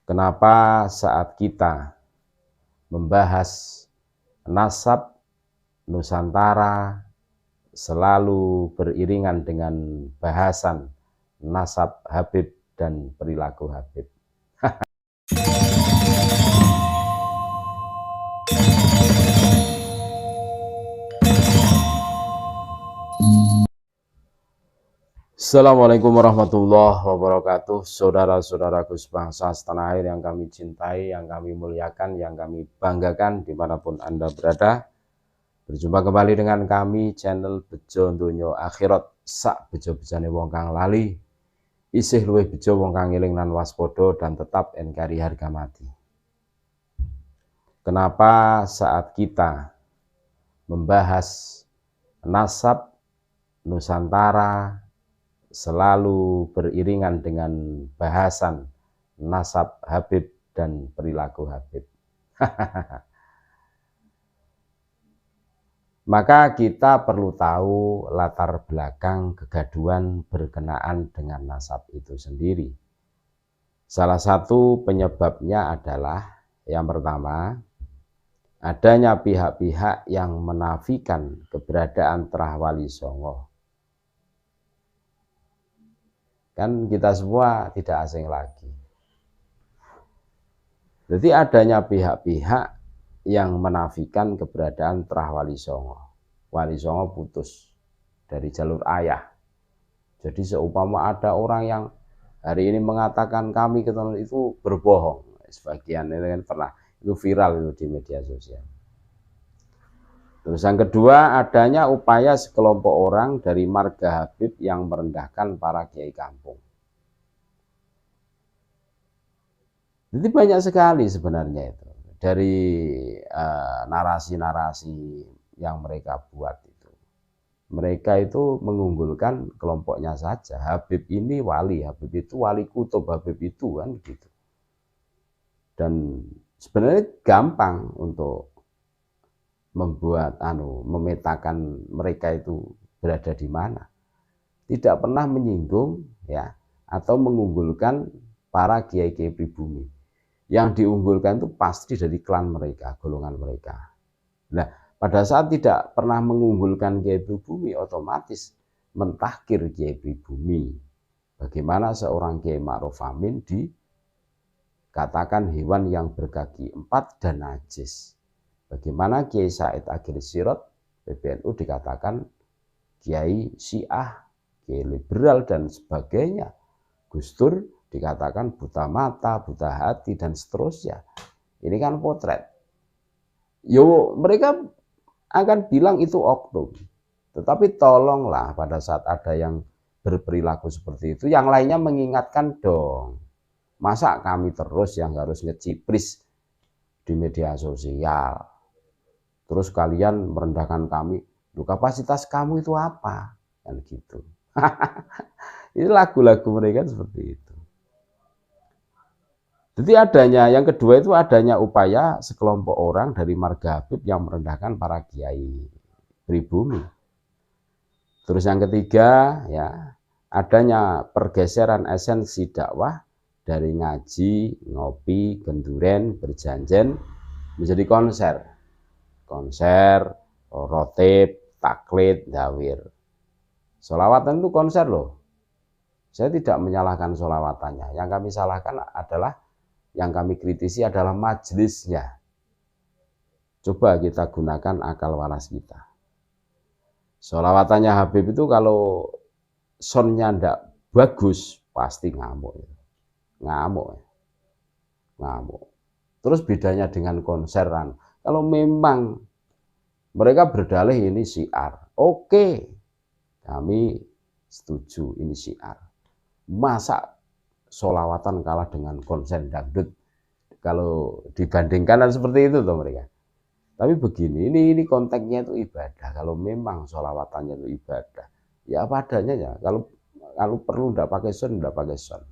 Kenapa saat kita membahas nasab Nusantara selalu beriringan dengan bahasan nasab Habib dan perilaku Habib? Assalamualaikum warahmatullahi wabarakatuh. Saudara-saudaraku sebangsa setanah air yang kami cintai, yang kami muliakan, yang kami banggakan dimanapun Anda berada. Berjumpa kembali dengan kami channel Bejo Donya Akhirat. Sak bejo-bejane wong kang lali, isih luwih bejo wong kang eling lan waspada dan tetap NKRI harga mati. Kenapa saat kita membahas nasab Nusantara selalu beriringan dengan bahasan nasab Habib dan perilaku Habib? Maka kita perlu tahu latar belakang kegaduhan berkenaan dengan nasab itu sendiri. Salah satu penyebabnya adalah yang pertama, adanya pihak-pihak yang menafikan keberadaan Trah Wali Songo. Kan kita semua tidak asing lagi. Jadi adanya pihak-pihak yang menafikan keberadaan Trah Wali Songo. Wali Songo putus dari jalur ayah. Jadi seumpama ada orang yang hari ini mengatakan kami ketemu itu berbohong. Sebagian itu kan pernah, itu viral itu di media sosial. Terus yang kedua, adanya upaya sekelompok orang dari marga Habib yang merendahkan para kiai kampung. Jadi banyak sekali sebenarnya itu dari narasi-narasi yang mereka buat itu. Mereka itu mengunggulkan kelompoknya saja. Habib ini wali, Habib itu wali kutub, Habib itu kan gitu. Dan sebenarnya gampang untuk membuat memetakan mereka itu berada di mana. Tidak pernah menyinggung ya atau mengunggulkan para kiai-kiai pribumi. Yang diunggulkan itu pasti dari klan mereka, golongan mereka. Nah, pada saat tidak pernah mengunggulkan kiai pribumi, otomatis mentahkir kiai pribumi. Bagaimana seorang Kiai Ma'ruf Amin dikatakan hewan yang berkaki 4 dan najis. Bagaimana Kiai Said Akhil Sirot PBNU dikatakan Kiai Syiah, Kiai liberal dan sebagainya. Gus Dur dikatakan buta mata, buta hati dan seterusnya. Ini kan potret. Yo, mereka akan bilang itu oknum. Tetapi tolonglah pada saat ada yang berperilaku seperti itu, yang lainnya mengingatkan dong. Masa kami terus yang harus ngecipris di media sosial? Terus kalian merendahkan kami, kapasitas kamu itu apa? Kan gitu. Ini lagu-lagu mereka seperti itu. Jadi yang kedua itu adanya upaya sekelompok orang dari marga Habib yang merendahkan para kiai pribumi. Terus yang ketiga ya, adanya pergeseran esensi dakwah dari ngaji, ngopi, genduren, berjanjen menjadi konser. Konser, rotib, taklid, dawir. Sholawatan itu konser loh. Saya tidak menyalahkan sholawatannya. Yang kami salahkan adalah, yang kami kritisi adalah majelisnya. Coba kita gunakan akal waras kita. Sholawatannya Habib itu kalau soundnya ndak bagus, pasti ngamuk. Ngamuk. Terus bedanya dengan konseran, kalau memang mereka berdalih ini syiar, oke, kami setuju ini syiar. Masa sholawatan kalah dengan konser dangdut? Kalau dibandingkan dan seperti itu tuh mereka. Tapi begini, ini konteksnya itu ibadah. Kalau memang sholawatannya itu ibadah, ya apa adanya ya. Kalau perlu ndak pakai sound, ndak pakai sound.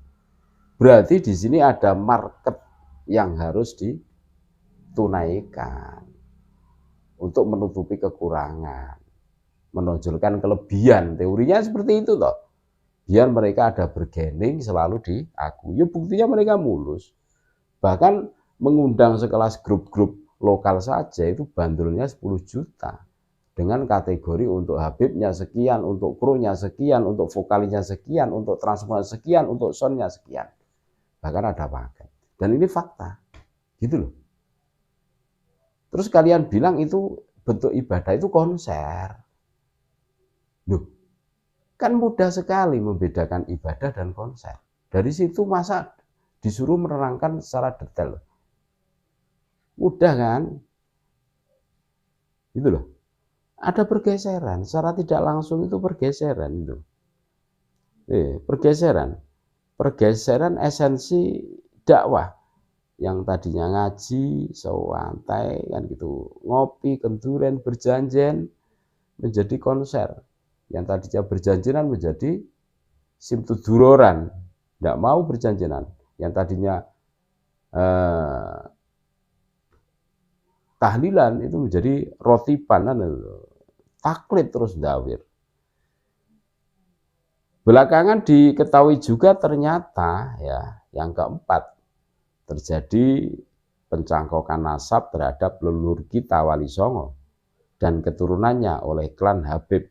Berarti di sini ada market yang harus ditunaikan untuk menutupi kekurangan, menonjolkan kelebihan. Teorinya seperti itu toh. Biar mereka ada bergening selalu diakui. Ya buktinya mereka mulus. Bahkan mengundang sekelas grup-grup lokal saja itu bandrolnya 10 juta. Dengan kategori untuk Habibnya sekian, untuk krunya sekian, untuk vokalisnya sekian, untuk transformer sekian, untuk soundnya sekian. Bahkan ada paket. Dan ini fakta. Gitu loh. Terus kalian bilang itu bentuk ibadah, itu konser. Loh, kan mudah sekali membedakan ibadah dan konser. Dari situ masa disuruh menerangkan secara detail. Mudah kan? Gitu loh. Ada pergeseran, secara tidak langsung itu pergeseran itu. Pergeseran esensi dakwah yang tadinya ngaji, sewantai kan gitu, ngopi, kenduren, berjanjian menjadi konser. Yang tadinya berjanjian menjadi simtuduroran, tidak mau berjanjian. Yang tadinya tahlilan itu menjadi rotiban, taklid terus dawir. Belakangan diketahui juga ternyata ya yang keempat terjadi pencangkokan nasab terhadap leluhur kita Wali Songo dan keturunannya oleh klan Habib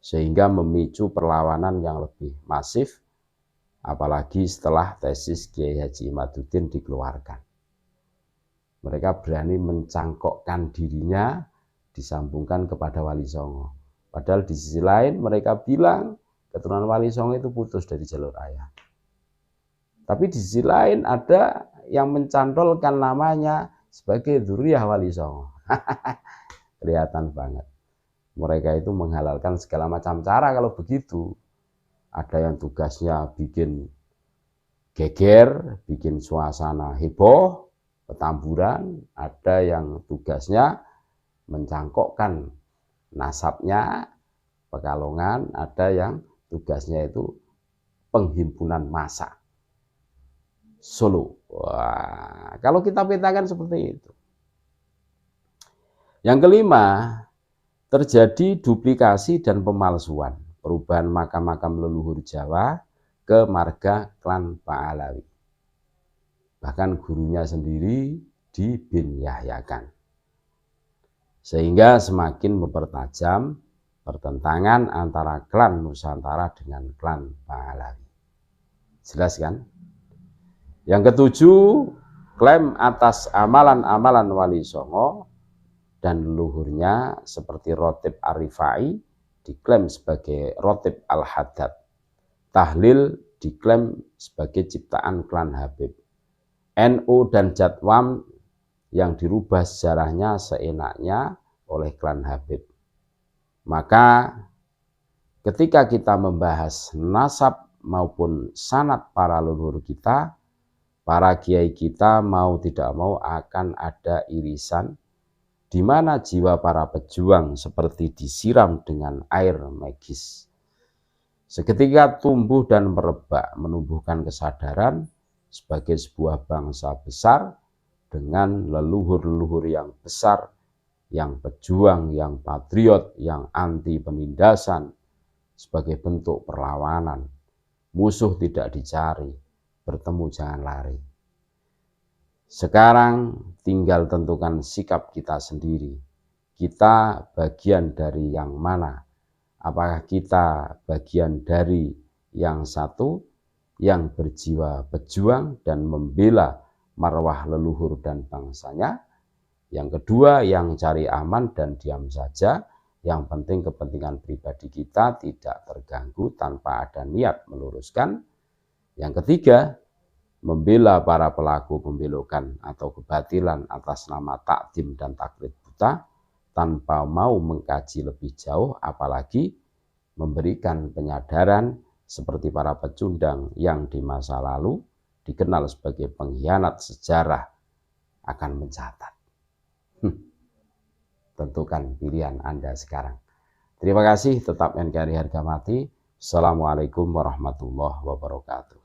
sehingga memicu perlawanan yang lebih masif, apalagi setelah tesis Kiai Haji Imaduddin dikeluarkan. Mereka berani mencangkokkan dirinya disambungkan kepada Wali Songo. Padahal di sisi lain mereka bilang keturunan Wali Songo itu putus dari jalur ayah. Tapi di sisi lain ada yang mencantolkan namanya sebagai dzurriyyah Wali Songo. Kelihatan banget. Mereka itu menghalalkan segala macam cara kalau begitu. Ada yang tugasnya bikin geger, bikin suasana heboh, petamburan. Ada yang tugasnya mencangkokkan nasabnya, Pekalongan. Ada yang tugasnya itu penghimpunan massa, Solo. Wah, kalau kita petakan seperti itu. Yang kelima, terjadi duplikasi dan pemalsuan, perubahan makam-makam leluhur Jawa ke marga klan Pahlawi. Bahkan gurunya sendiri dibinyayakan. Sehingga semakin mempertajam pertentangan antara klan Nusantara dengan klan Pahlawi. Jelas kan? Yang ketujuh, klaim atas amalan-amalan Wali Songo dan leluhurnya seperti Rotib Ar-Rifai diklaim sebagai Rotib Al-Haddad. Tahlil diklaim sebagai ciptaan klan Habib. NU dan Jatwam yang dirubah sejarahnya seenaknya oleh klan Habib. Maka ketika kita membahas nasab maupun sanad para leluhur kita, para kiai kita mau tidak mau akan ada irisan di mana jiwa para pejuang seperti disiram dengan air magis. Seketika tumbuh dan merebak, menumbuhkan kesadaran sebagai sebuah bangsa besar dengan leluhur-leluhur yang besar, yang pejuang, yang patriot, yang anti penindasan sebagai bentuk perlawanan. Musuh tidak dicari, bertemu jangan lari. Sekarang tinggal tentukan sikap kita sendiri. Kita bagian dari yang mana? Apakah kita bagian dari yang satu, yang berjiwa pejuang dan membela marwah leluhur dan bangsanya? Yang kedua, yang cari aman dan diam saja. Yang penting kepentingan pribadi kita tidak terganggu tanpa ada niat meluruskan. Yang ketiga, membela para pelaku pembelokan atau kebatilan atas nama takdim dan taklid buta tanpa mau mengkaji lebih jauh, apalagi memberikan penyadaran seperti para pecundang yang di masa lalu dikenal sebagai pengkhianat sejarah akan mencatat. Tentukan pilihan Anda sekarang. Terima kasih, tetap NKRI harga mati. Assalamualaikum warahmatullahi wabarakatuh.